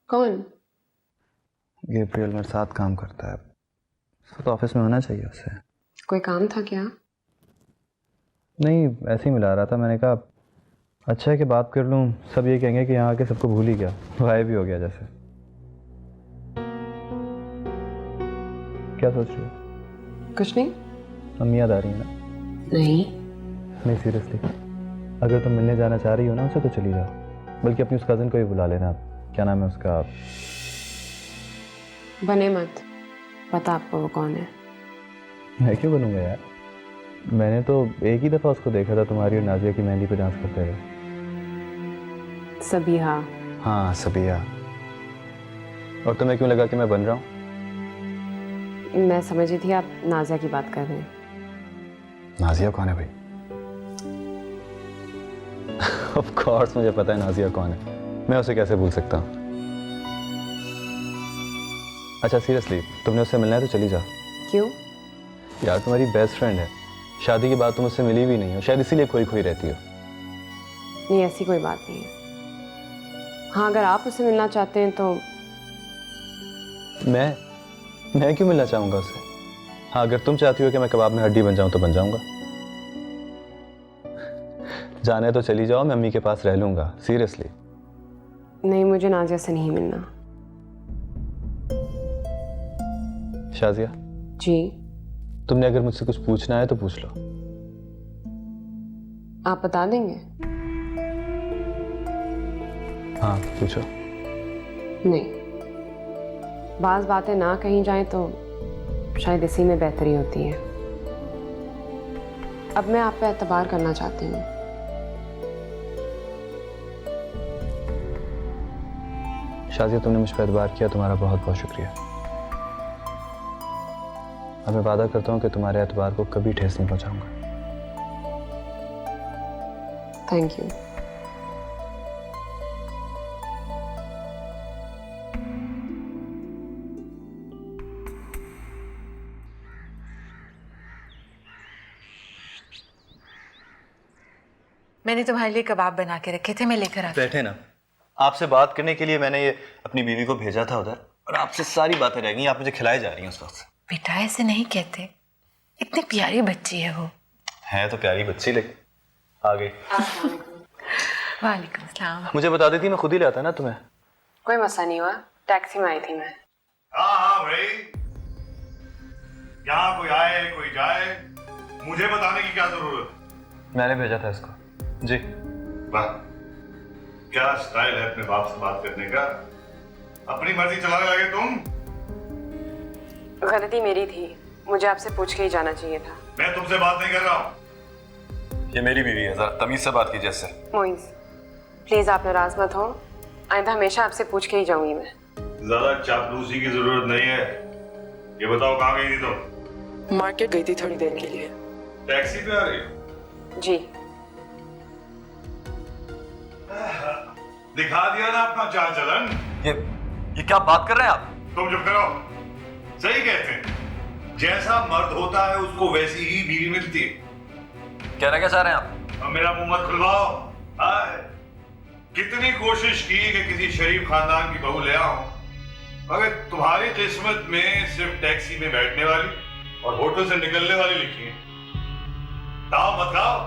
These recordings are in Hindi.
कौन? गेब्रियल मेरे साथ काम करता है, तो ऑफिस में होना चाहिए उसे। कोई काम था क्या? नहीं, ऐसे ही मिला रहा था। मैंने कहा अच्छा है कि बात कर लूँ, सब ये कहेंगे कि यहाँ आके सबको भूल ही गया, गायब भी हो गया जैसे। क्या सोच रही हो? कुछ नहीं। अम्मी याद आ रही है ना? नहीं सीरियसली, अगर तुम मिलने जाना चाह रही हो ना उसे तो चली जाओ, बल्कि अपनी उस कज़न को भी बुला लेना। क्या नाम है उसका? बने मत, पता आपको वो कौन है। मैं क्यों बनूंगा यार, मैंने तो एक ही दफ़ा उसको देखा था तुम्हारी और नाजिया की मेहंदी पे डांस करते हुए। सबीहा। हाँ सबिया। और तुम्हें क्यों लगा कि मैं बन रहा हूँ? मैं समझी थी आप नाजिया की बात कर रहे हैं। नाजिया कौन है भाई? ऑफ कोर्स मुझे पता है नाजिया कौन है, मैं उसे कैसे भूल सकता हूँ। अच्छा सीरियसली, तुमने उससे मिलना है तो चली जाओ। क्यों? यार तुम्हारी बेस्ट फ्रेंड है, शादी के बाद तुम उससे मिली भी नहीं हो, शायद इसीलिए खोई खोई रहती हो। नहीं, ऐसी कोई बात नहीं है। हाँ, अगर आप उससे मिलना चाहते हैं तो। मैं क्यों मिलना चाहूंगा उससे? हाँ, अगर तुम चाहती हो कि मैं कबाब में हड्डी बन जाऊं तो बन जाऊंगा। जाने तो चली जाओ, मैं अम्मी के पास रह लूंगा। सीरियसली। नहीं, मुझे नाजिया से नहीं मिलना। शाजिया जी? तुमने अगर मुझसे कुछ पूछना है तो पूछ लो। आप बता देंगे? हाँ पूछो। नहीं, बाज़ बातें ना कहीं जाएं तो शायद इसी में बेहतरी होती है। अब मैं आप पे एतबार करना चाहती हूँ। शाजिया तुमने मुझ पर एतबार किया, तुम्हारा बहुत बहुत शुक्रिया। अब मैं वादा करता हूँ कि तुम्हारे एतबार को कभी ठेस नहीं पहुंचाऊंगा। Thank you. मैंने तुम्हारे लिए कबाब बना के रखे थे, मैं लेकर आती। बैठे ना, आपसे बात करने के लिए मैंने ये अपनी बीवी को भेजा था उधर, और आपसे सारी बातें रह गई, आप मुझे खिलाए जा रही हैं उस वक्त। बेटा ऐसे नहीं कहते, इतनी प्यारी बच्ची है वो। है तो प्यारी बच्ची, लेकिन आ गई। वालेकुम सलाम। मुझे बता देती मैं खुद ही लाता ना तुम्हें। कोई मसला नहीं हुआ, टैक्सी में आई थी मैं। हाँ भाई, यहाँ कोई आए कोई जाए, मुझे बताने की क्या जरूरत? मैंने भेजा था इसको जी। वाह, क्या स्टाइल है अपने बाप से बात करने का। अपनी मर्जी चलाने लगे तुम। गलती मेरी थी, मुझे आपसे पूछ के ही जाना चाहिए था। मैं तुमसे बात नहीं कर रहा हूँ। ये मेरी बीवी है, जरा तमीज से बात कीजिए इससे। मोइज, प्लीज आप नाराज मत हो, आइंदा हमेशा आपसे पूछ के ही जाऊंगी मैं। ज्यादा चापलूसी की जरूरत नहीं है। ये बताओ कहाँ गई थी तुम? मार्केट गई थी थोड़ी देर के लिए। टैक्सी पे आ रही हो? जी। दिखा दिया ना अपना चाल चलन। ये क्या बात कर रहे हैं आप? तुम चुप करो। सही कहते हैं, जैसा मर्द होता है उसको वैसी ही बीवी मिलती है। कहना क्या चाह रहे हैं आप? अब मेरा मुंह मत खुलवाओ। हाय, कितनी कोशिश की कि किसी शरीफ खानदान की बहू ले आओ, मगर तुम्हारी किस्मत में सिर्फ टैक्सी में बैठने वाली और होटल से निकलने वाली लिखी है। ताव मत खाओ,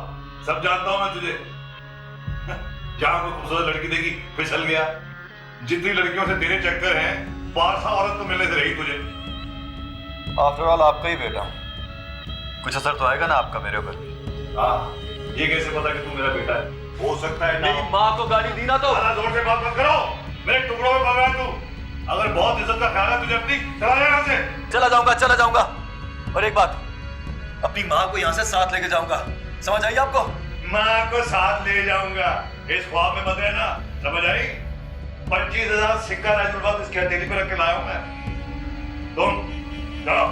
सब जानता हूं मैं तुझे। जहां कोई खूबसूरत लड़की देखी फिसल गया। जितनी लड़कियों से तेरे चक्कर हैं, पारसा औरत तो मिलने से रही तुझे। आफ्टर ऑल आपका ही बेटा, कुछ असर तो आएगा ना आपका मेरे ऊपर। हाँ, ये कैसे पता कि तू मेरा बेटा है? हो सकता है ना। मेरी माँ को गाली दी ना तो। ज़्यादा जोर से बात मत करो, मेरे टुकड़ों में पल रहा है तू। अगर बहुत इज्जत का ख्याल है तुझे अपनी, चला जा यहाँ से। चला जाऊंगा। और एक बात, अपनी माँ को यहाँ से साथ लेके जाऊंगा, समझ आई आपको? माँ को साथ ले जाऊंगा, इस ख्वाब में मत रहना, समझ आई? 25,000 सिक्का राजपुर इसकी हथेली पे रख के लाया हूं मैं। तुम चलो।